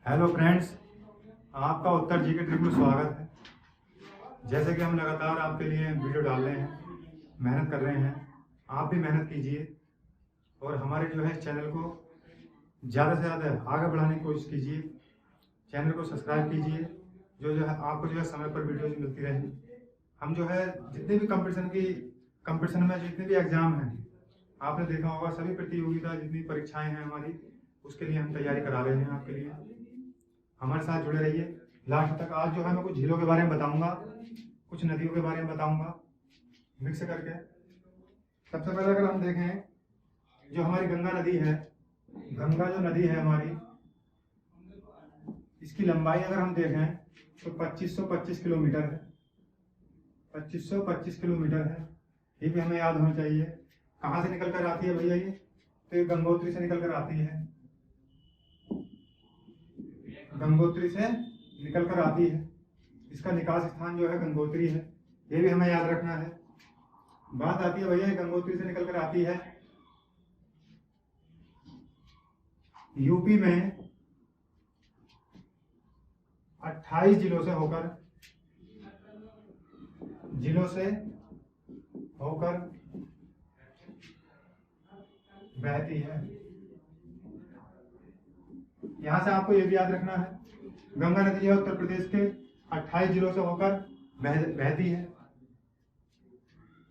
Hello friends, आपका उत्तर जी के trip में स्वागत है। जैसे कि हम लगातार आपके लिए वीडियो डाल रहे हैं, मेहनत कर रहे हैं, आप भी मेहनत कीजिए और हमारे जो है चैनल को ज़्यादा से ज़्यादा आगे बढ़ाने की कोशिश कीजिए। चैनल को सब्सक्राइब कीजिए, जो है आपको जो है समय पर वीडियोज मिलती रहे। हम जो है जितने भी कंपटीशन में जितने भी एग्ज़ाम हैं, आपने देखा होगा सभी प्रतियोगिता जितनी परीक्षाएं हैं हमारी, उसके लिए हम तैयारी करा रहे हैं आपके लिए। हमारे साथ जुड़े रहिए लास्ट तक। आज जो है मैं कुछ झीलों के बारे में बताऊंगा, कुछ नदियों के बारे में बताऊंगा मिक्स करके। सबसे पहले अगर हम देखें, जो हमारी गंगा नदी है, गंगा जो नदी है हमारी, इसकी लंबाई अगर हम देखें तो 2525 किलोमीटर है। 2525 किलोमीटर है, ये भी हमें याद होना चाहिए। कहाँ से निकल कर आती है भैया ये? तो ये गंगोत्री से निकल कर आती है, गंगोत्री से निकल कर आती है। इसका निकास स्थान जो है गंगोत्री है, ये भी हमें याद रखना है। बात आती है भैया गंगोत्री से निकल कर आती है यूपी में 28 जिलों से होकर बहती है। यहां से आपको ये भी याद रखना है, गंगा नदी जो है उत्तर प्रदेश के 28 जिलों से होकर बहती है।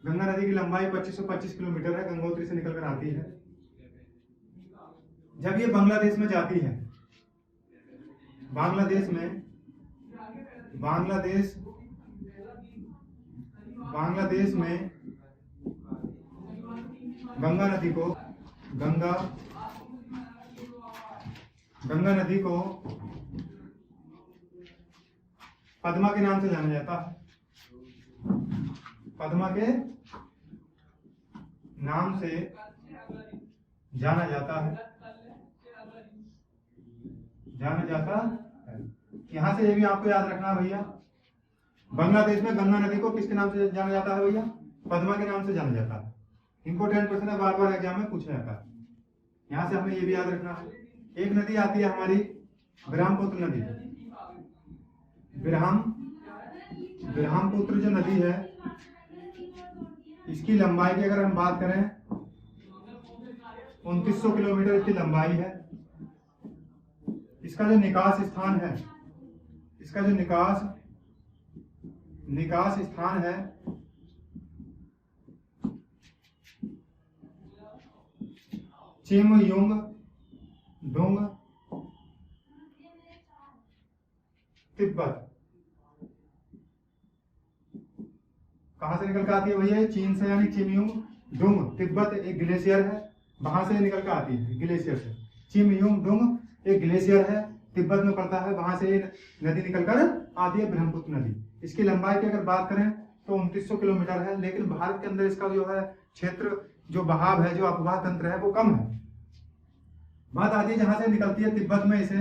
गंगा नदी की लंबाई 2525 किलोमीटर है, गंगोत्री से निकलकर आती है। जब ये बांग्लादेश में जाती है, बांग्लादेश में गंगा नदी को पद्मा के नाम से जाना जाता है। पद्मा के नाम से जाना जाता है। यहां से ये भी आपको याद रखना है भैया, बांग्लादेश में गंगा नदी को किसके नाम से जाना जाता है भैया? पद्मा के नाम से जाना जाता है। इंपॉर्टेंट क्वेश्चन है, बार बार एग्जाम में पूछा जाता है। यहां से हमें ये भी याद रखना है। एक नदी आती है हमारी ब्रह्मपुत्र नदी। ब्रह्मपुत्र जो नदी है, इसकी लंबाई की अगर हम बात करें 2900 किलोमीटर इसकी लंबाई है। इसका जो निकास स्थान है, चिमयुंगडुंग, तिब्बत। कहां से निकल कर आती है भैया? चीन से, यानी चिमयुंगडुंग। तिब्बत एक ग्लेशियर है, वहां से निकल कर आती है, ग्लेशियर से। चिमयुंगडुंग एक ग्लेशियर है, तिब्बत में पड़ता है, वहां से नदी निकलकर आती है, ब्रह्मपुत्र नदी। इसकी लंबाई की अगर बात करें तो 2900 किलोमीटर है, लेकिन भारत के अंदर इसका जो है क्षेत्र, जो बहाव है, जो अपवाह तंत्र है, वो कम है। बात आती है जहां से निकलती है तिब्बत में, इसे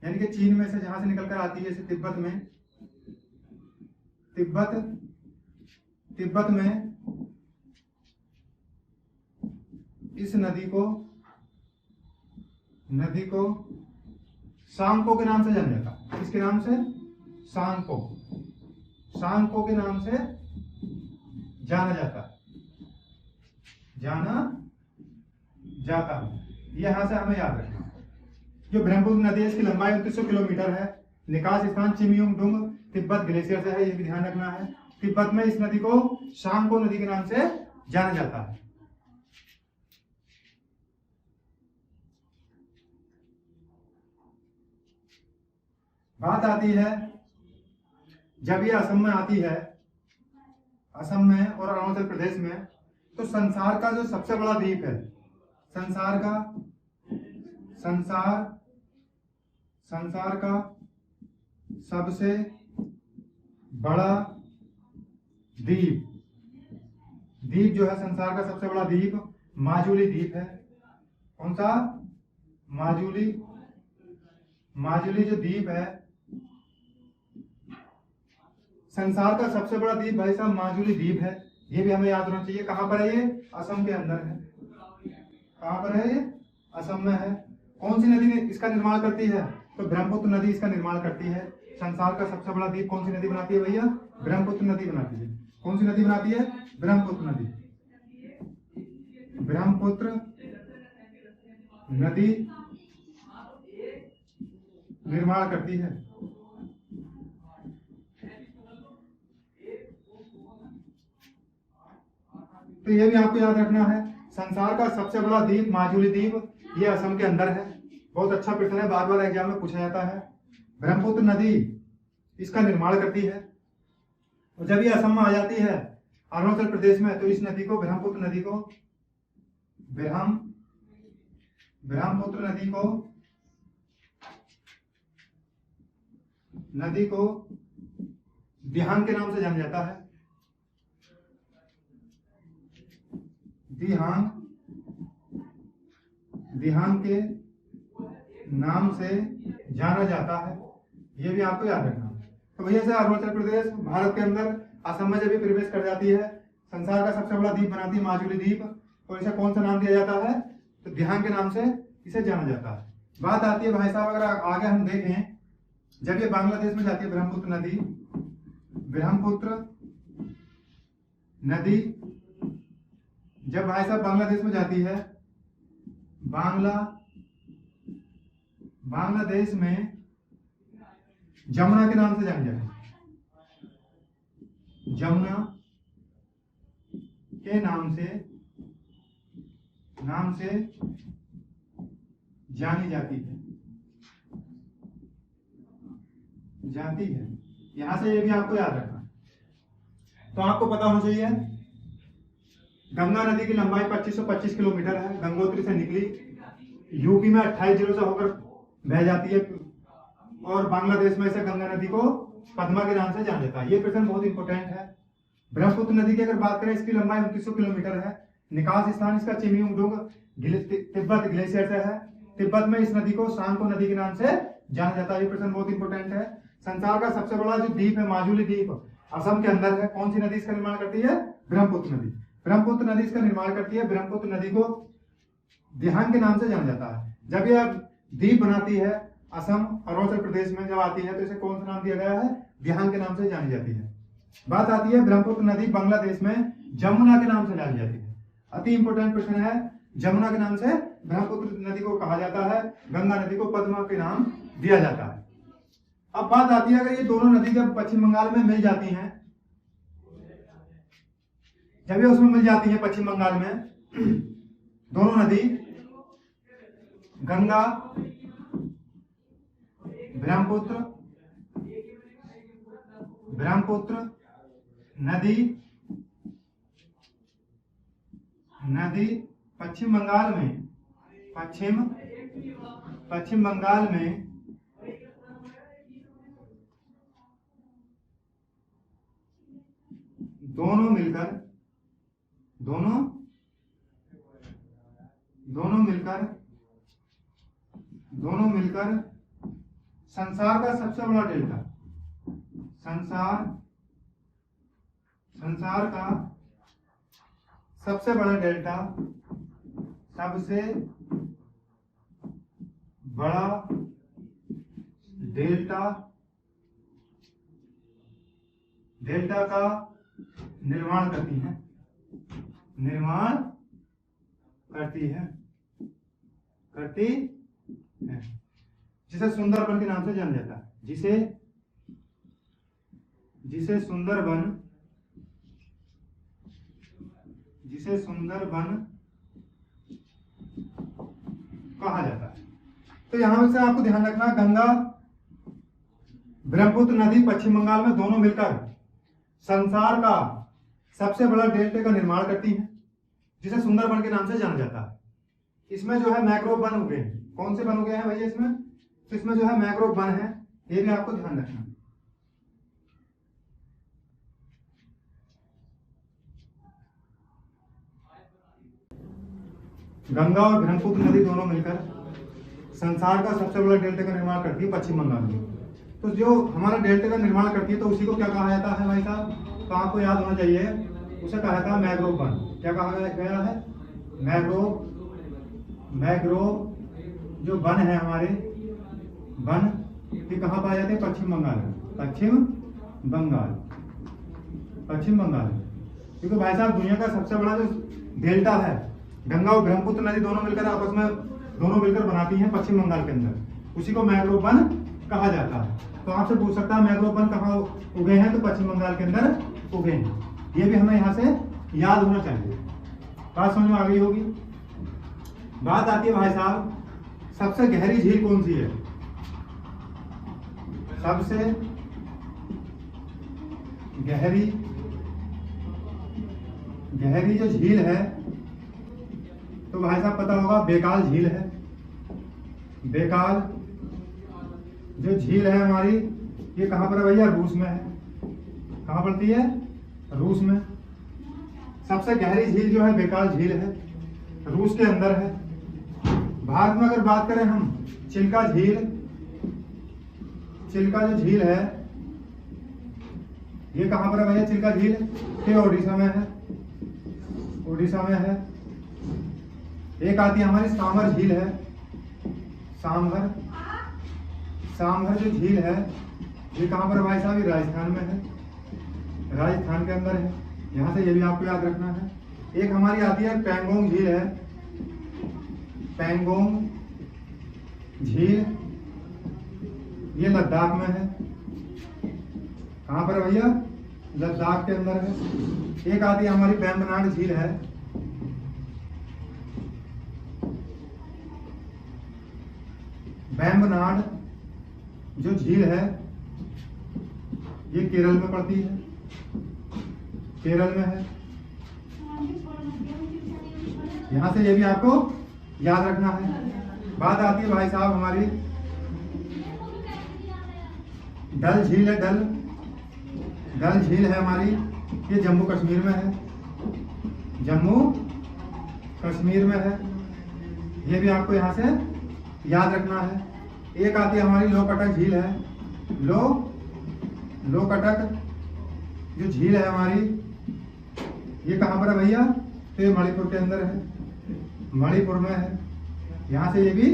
यानी कि चीन में से जहां से निकलकर आती है इसे तिब्बत में इस नदी को सांको के नाम से जाना जाता है। किसके नाम से? सांको के नाम से जाना जाता है। यहां से हमें याद रखना। जो ब्रह्मपुत्र नदी है, इसकी लंबाई 2900 किलोमीटर है। निकास स्थान चिमयुंगडुंग, तिब्बत ग्लेशियर से है, ये भी ध्यान रखना है। तिब्बत में इस नदी को सांको नदी के नाम से जाना जाता है। बात आती है जब ये असम में आती है, असम में और अरुणाचल प्रदेश में, तो संसार का जो सबसे बड़ा द्वीप है, संसार का सबसे बड़ा द्वीप जो है, संसार का सबसे बड़ा द्वीप माजुली द्वीप है। कौन सा? माजुली जो द्वीप है, संसार का सबसे बड़ा द्वीप भाई साहब माजुली द्वीप है। ये भी हमें याद होना चाहिए। कहां पर है ये? असम के अंदर है। कहां पर है ये? असम में है। कौन सी नदी इसका निर्माण करती है? तो ब्रह्मपुत्र नदी इसका निर्माण करती है। संसार का सबसे बड़ा द्वीप कौन सी नदी बनाती है भैया? ब्रह्मपुत्र नदी बनाती है। कौन सी नदी बनाती है? ब्रह्मपुत्र नदी। ब्रह्मपुत्र नदी निर्माण करती है। तो ये भी आपको याद रखना है। संसार का सबसे बड़ा द्वीप माजुली द्वीप, ये असम के अंदर है। बहुत अच्छा प्रश्न है, बार बार एग्जाम में पूछा जाता है। ब्रह्मपुत्र नदी इसका निर्माण करती है, और जब ये असम में आ जाती है अरुणाचल प्रदेश में, तो इस नदी को ब्रह्मपुत्र नदी को दिहांग के नाम से जाना जाता है। दिहांग के नाम से जाना जाता है। ये भी आपको याद रखना। तो भैया से अरुणाचल प्रदेश भारत के अंदर असम में जब भी प्रवेश कर जाती है, संसार का सबसे बड़ा द्वीप बनाती है माजुली द्वीप, और इसे कौन सा नाम दिया जाता है? तो दिहांग के नाम से इसे जाना जाता है। बात आती है भाई साहब, अगर आगे हम देखें, जब ये बांग्लादेश में जाती है ब्रह्मपुत्र नदी जब भाई साहब बांग्लादेश में जाती है, बांग्लादेश में जमुना के नाम से जानी जाती है। जमुना के नाम से जानी जाती है। यहां से ये भी आपको याद रखना। तो आपको पता होना चाहिए गंगा नदी की लंबाई 2525 किलोमीटर है। गंगोत्री से निकली, यूपी में 28 जिलों से होकर बह जाती है, और बांग्लादेश में इसे गंगा नदी को पद्मा के नाम से जाना जाता है। ये प्रश्न बहुत इंपॉर्टेंट है। ब्रह्मपुत्र नदी की अगर बात करें, इसकी लंबाई 2900 किलोमीटर है। निकास स्थान इसका चिमियोंगडोंग तिब्बत ग्लेशियर से है। तिब्बत में इस नदी को सांको नदी के नाम से जाना जाता है। ये प्रश्न बहुत इंपॉर्टेंट है। संसार का सबसे बड़ा जो द्वीप है माजुली द्वीप, असम के अंदर है। कौन सी नदी इसका निर्माण करती है? ब्रह्मपुत्र नदी। ब्रह्मपुत्र नदी इसका निर्माण करती है। ब्रह्मपुत्र नदी को दिहांग के नाम से जाना जाता है। जब यह द्वीप बनाती है असम अरुणाचल प्रदेश में जब आती है, तो इसे कौन सा नाम दिया गया है? दिहांग के नाम से जानी जाती है। बात आती है ब्रह्मपुत्र नदी बांग्लादेश में जमुना के नाम से जानी जाती है। अति इंपॉर्टेंट प्रश्न है। जमुना के नाम से ब्रह्मपुत्र नदी को कहा जाता है, गंगा नदी को पद्मा के नाम दिया जाता है। अब बात आती है, अगर ये दोनों नदी जब पश्चिम बंगाल में मिल जाती हैं, जब ये उसमें मिल जाती है पश्चिम बंगाल में, दोनों नदी गंगा ब्रह्मपुत्र नदी पश्चिम बंगाल में दोनों मिलकर संसार का सबसे बड़ा डेल्टा, संसार का सबसे बड़ा डेल्टा, सबसे बड़ा डेल्टा का निर्माण करती है, जिसे सुंदरबन के नाम से जाना जाता है। जिसे सुंदरबन कहा जाता है। तो यहां से आपको ध्यान रखना, गंगा ब्रह्मपुत्र नदी पश्चिम बंगाल में दोनों मिलकर संसार का सबसे बड़ा डेल्टा का निर्माण करती है, जिसे सुंदरबन के नाम से जाना जाता है। इसमें जो है मैंग्रोव वन हो गए हैं। कौन से वन हो गए हैं भैया इसमें? तो इसमें जो है मैंग्रोव वन है, ये भी आपको ध्यान रखना। गंगा और ब्रह्मपुत्र नदी दोनों मिलकर संसार का सबसे बड़ा डेल्टा का निर्माण करती है पश्चिम बंगाल में। तो जो हमारा डेल्टा का निर्माण करती है, तो उसी को क्या कहा जाता है भाई साहब? तो आपको याद होना चाहिए, उसे कहा जाता है मैंग्रोव वन। क्या कहा गया है? मैंग्रोव जो वन है हमारे, वन ये कहाँ पाए जाते हैं? पश्चिम बंगाल में। पश्चिम बंगाल, पश्चिम बंगाल। क्योंकि भाई साहब दुनिया का सबसे बड़ा जो डेल्टा है, गंगा और ब्रह्मपुत्र नदी दोनों मिलकर आपस में बनाती हैं पश्चिम बंगाल के अंदर, उसी को मैंग्रोव वन कहा जाता है। तो आपसे पूछ सकता है मैंग्रोव वन कहाँ उगे हैं? तो पश्चिम बंगाल के अंदर उगे हैं। ये भी हमें यहाँ से याद होना चाहिए। बात समझ में आ गई होगी। बात आती है भाई साहब, सबसे गहरी झील कौन सी है? सबसे गहरी जो झील है, तो भाई साहब पता होगा बेकाल झील है। बेकाल जो झील है हमारी, ये कहाँ पर है भैया? रूस में है। कहाँ पड़ती है? रूस में। सबसे गहरी झील जो है बेकाल झील है, रूस के अंदर है। भारत में अगर बात करें हम, चिल्का झील, चिल्का जो झील है ये कहाँ पर है भैया? चिल्का झील ये ओडिशा में है, ओडिशा में है। एक आती है हमारी सांभर झील है, सांभर, सांभर जो झील है ये कहाँ पर है भाई साहब? ये राजस्थान में है, राजस्थान के अंदर है। यहाँ से ये भी आपको याद रखना है। एक हमारी आती है पैंगोंग झील है, पैंगोंग झील, ये लद्दाख में है। कहाँ पर है भैया? लद्दाख के अंदर है। एक आती है हमारी वेम्बनाड झील है, वेम्बनाड जो झील है ये केरल में पड़ती है, केरल में है। यहां से ये भी आपको याद रखना है। बात आती है भाई साहब हमारी डल झील है, डल झील है हमारी, ये जम्मू कश्मीर में है, जम्मू कश्मीर में है। ये भी आपको यहाँ से याद रखना है। एक आती है हमारी लोकटक झील है, लोकटक जो झील है हमारी, ये कहाँ पर है भैया? तो ये मणिपुर के अंदर है, मणिपुर में है। यहाँ से ये भी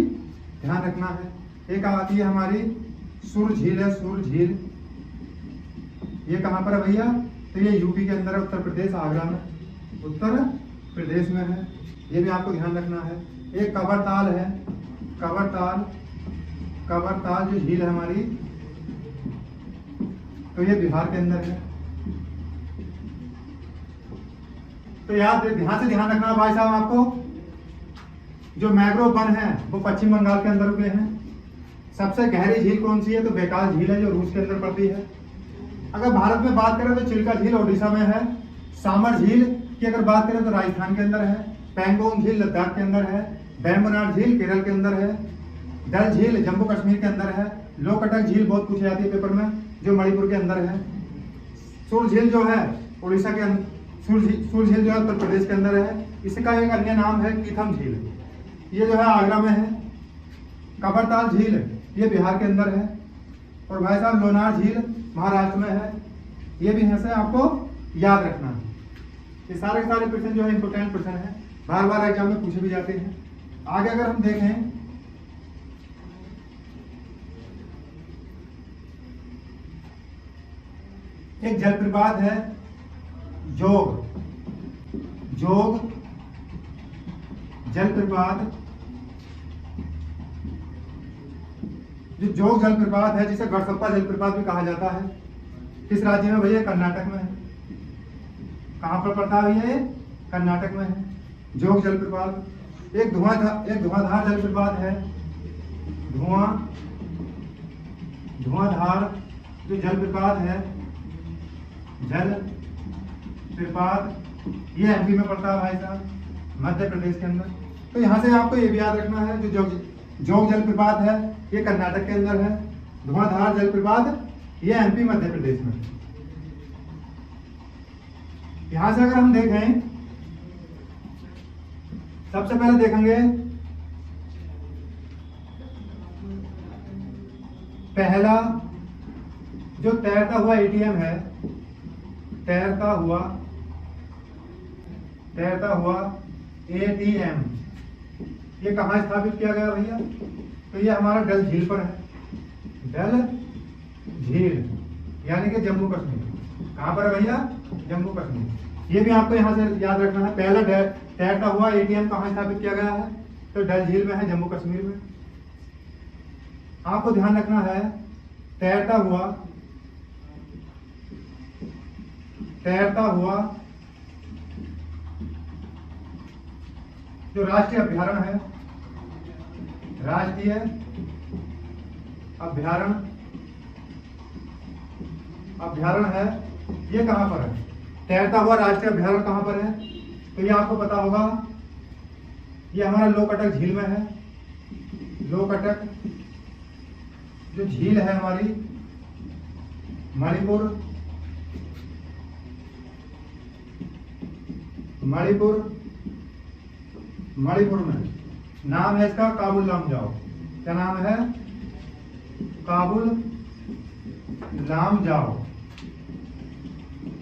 ध्यान रखना है। एक आती है हमारी सुर झील है, सुर झील, ये कहाँ पर है भैया? तो ये यूपी के अंदर है, उत्तर प्रदेश, आगरा में, उत्तर प्रदेश में है। ये भी आपको ध्यान रखना है। एक कबरताल है, कबरताल, कबरताल जो झील है हमारी, तो ये बिहार के अंदर है। तो याद ध्यान से ध्यान रखना भाई साहब आपको, जो मैंग्रोव वन है वो पश्चिम बंगाल के अंदर उगे हैं। सबसे गहरी झील कौन सी है? तो बेकाल झील है, जो रूस के अंदर पड़ती है। अगर भारत में बात करें तो चिल्का झील ओडिशा में है, सांभर झील की अगर बात करें तो राजस्थान के अंदर है, पैंगोंग झील लद्दाख के अंदर है, वेम्बनाड झील केरल के अंदर है, डल झील जम्मू कश्मीर के अंदर है, लोकटक झील बहुत पूछी जाती है पेपर में, जो मणिपुर के अंदर है। सुर झील जो है उड़ीसा के अंदर, सुर झील जो है उत्तर प्रदेश के अंदर है। इसका एक अन्य नाम है कीथम झील, ये जो है आगरा में है। कबरताल झील ये बिहार के अंदर है। और भाई साहब लोनार झील महाराष्ट्र में है। ये भी यहाँ से आपको याद रखना है। ये सारे प्रश्न जो है इंपोर्टेंट प्रश्न है, बार बार एग्जाम में पूछे भी जाते हैं। आगे अगर हम देखें, एक जलप्रपात है जोग, जोग जलप्रपात, जो जोग जलप्रपात है जिसे गढ़सप्पा जलप्रपात भी कहा जाता है, किस राज्य में भैया? कर्नाटक में है। कहाँ पर पड़ता है भैया? कर्नाटक में है जोग जलप्रपात। एक धुआंधार जलप्रपात है, धुआंधार जो जलप्रपात है, जलप्रपात, ये एमपी में पड़ता है भाई साहब, मध्य प्रदेश के अंदर। तो यहाँ से आपको ये भी याद रखना है, जो जोग जलप्रपात है ये कर्नाटक के अंदर है, धुआंधार जलप्रपात ये एमपी मध्य प्रदेश में। यहां से अगर हम देखें, सबसे पहले देखेंगे पहला जो तैरता हुआ एटीएम है, तैरता हुआ एटीएम, ये कहाँ स्थापित किया गया भैया? तो ये हमारा डल झील पर है, डल झील यानी कि जम्मू कश्मीर। कहाँ पर है भैया? जम्मू कश्मीर। ये भी आपको यहाँ से याद रखना है। पहला तैरता हुआ एटीएम कहाँ स्थापित किया गया है? तो डल झील में है, जम्मू कश्मीर में। आपको ध्यान रखना है तैरता हुआ जो राष्ट्रीय अभ्यारण्य है, राष्ट्रीय अभ्यारण्य है, ये कहां पर है? तैरता हुआ राष्ट्रीय अभ्यारण्य कहां पर है? तो ये आपको पता होगा, ये हमारा लोकटक झील में है। लोकटक जो झील है हमारी मणिपुर में। नाम है इसका काबुल लामजाओ। क्या नाम है? Keibul Lamjao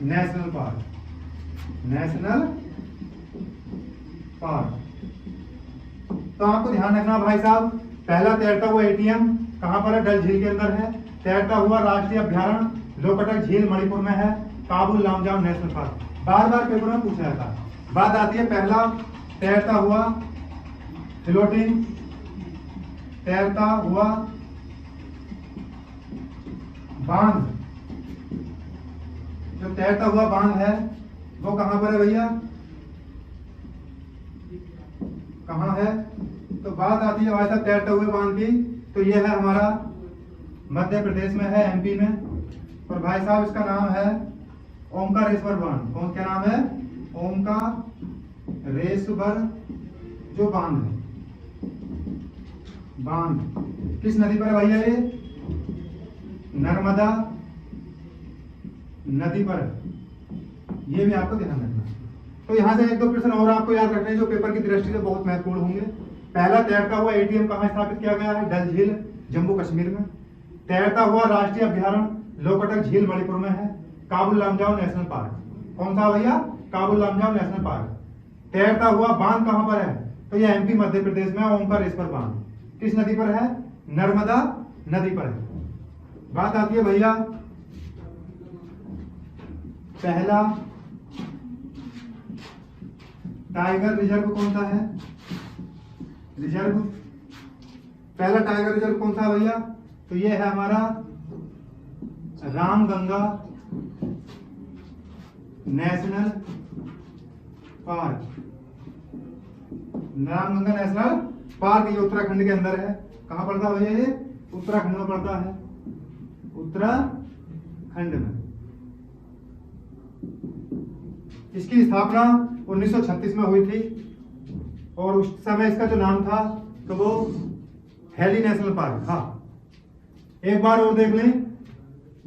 national park. तो आपको ध्यान रखना भाई साहब, पहला तैरता हुआ एटीएम कहां पर है? डल झील के अंदर है। तैरता हुआ राष्ट्रीय अभ्यारण्य लोकटक झील मणिपुर में है। Keibul Lamjao national park. बार बार पेपर में पूछा जाता है। बात आती है पहला तैरता हुआ फ्लोटिंग, तैरता हुआ बांध। जो तैरता हुआ बांध है वो कहां पर है भैया? कहां है? तो बात आती है भाई साहब तैरते हुए बांध की, तो ये है हमारा मध्य प्रदेश में है, एमपी में। और भाई साहब इसका नाम है ओमकारेश्वर बांध। कौन, क्या नाम है? ओमकारेश्वर जो बांध है। बांध किस नदी पर है भैया? ये नर्मदा नदी पर है। ये भी आपको ध्यान रखना। तो यहाँ से एक दो प्रश्न और आपको याद रखने जो पेपर की दृष्टि से बहुत महत्वपूर्ण होंगे। पहला तैरता हुआ एटीएम कहाँ स्थापित किया गया है? डल झील जम्मू कश्मीर में। तैरता हुआ राष्ट्रीय अभ्यारण्य लोकटक झील मणिपुर में है। Keibul Lamjao national park. कौन सा भैया? Kabul Lamjao national park. तैरता हुआ बांध कहां पर है? तो ये एमपी मध्य प्रदेश में ओमकारेश्वर बांध। किस नदी पर है? नर्मदा नदी पर है। बात आती है भैया पहला टाइगर रिजर्व कौन सा है? रिजर्व, पहला टाइगर रिजर्व कौन सा है भैया? तो ये है हमारा Ramganga national park. Ramganga national park ये उत्तराखंड के अंदर है। कहां पड़ता है भैया? ये उत्तराखंड में पड़ता है। उत्तराखंड में। इसकी स्थापना 1936 में हुई थी और उस समय इसका जो नाम था तो वो हैली नेशनल पार्क था। एक बार और देख लें,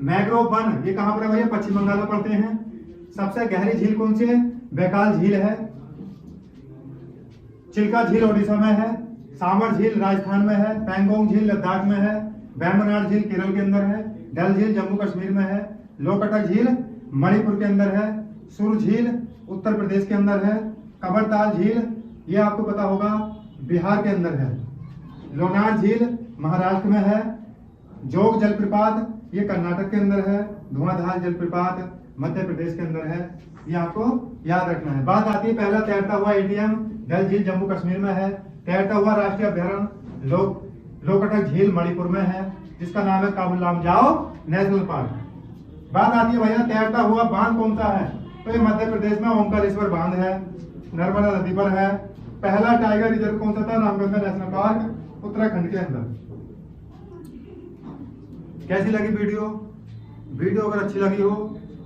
मैंग्रोव वन ये कहां पर है भैया? पश्चिम बंगाल में पड़ते हैं। सबसे गहरी झील कौन सी है? बैकाल झील है। चिल्का झील ओडिशा में है। सांबर झील राजस्थान में है। पैंगोंग झील लद्दाख में है। वेम्बनाड झील केरल के अंदर है। डल झील जम्मू कश्मीर में है। लोकटक झील मणिपुर के अंदर है। सुर झील उत्तर प्रदेश के अंदर है। कबरताल झील ये आपको पता होगा बिहार के अंदर है। लोनार झील महाराष्ट्र में है। जोग जलप्रपात ये कर्नाटक के अंदर है। धुआंधार जलप्रपात मध्य प्रदेश के अंदर है। ये आपको याद रखना है। बात आती है पहला तैरता हुआ एटीएम डल झील जम्मू कश्मीर में है। तैरता हुआ राष्ट्रीय अभ्यारण्य लोकटक झील मणिपुर में है जिसका नाम है काबुल लामजाओ नेशनल पार्क। बात आती है भैया तैरता हुआ बांध कौन सा है? तो ये मध्य प्रदेश में ओमकारेश्वर बांध है, नर्मदा नदी पर है। पहला टाइगर रिजर्व कौन सा था? रामगंगा नेशनल पार्क उत्तराखंड के अंदर। कैसी लगी वीडियो? वीडियो अगर अच्छी लगी हो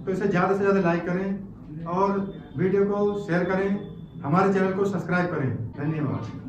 तो इसे ज्यादा से ज्यादा लाइक करें और वीडियो को शेयर करें। हमारे चैनल को सब्सक्राइब करें। धन्यवाद।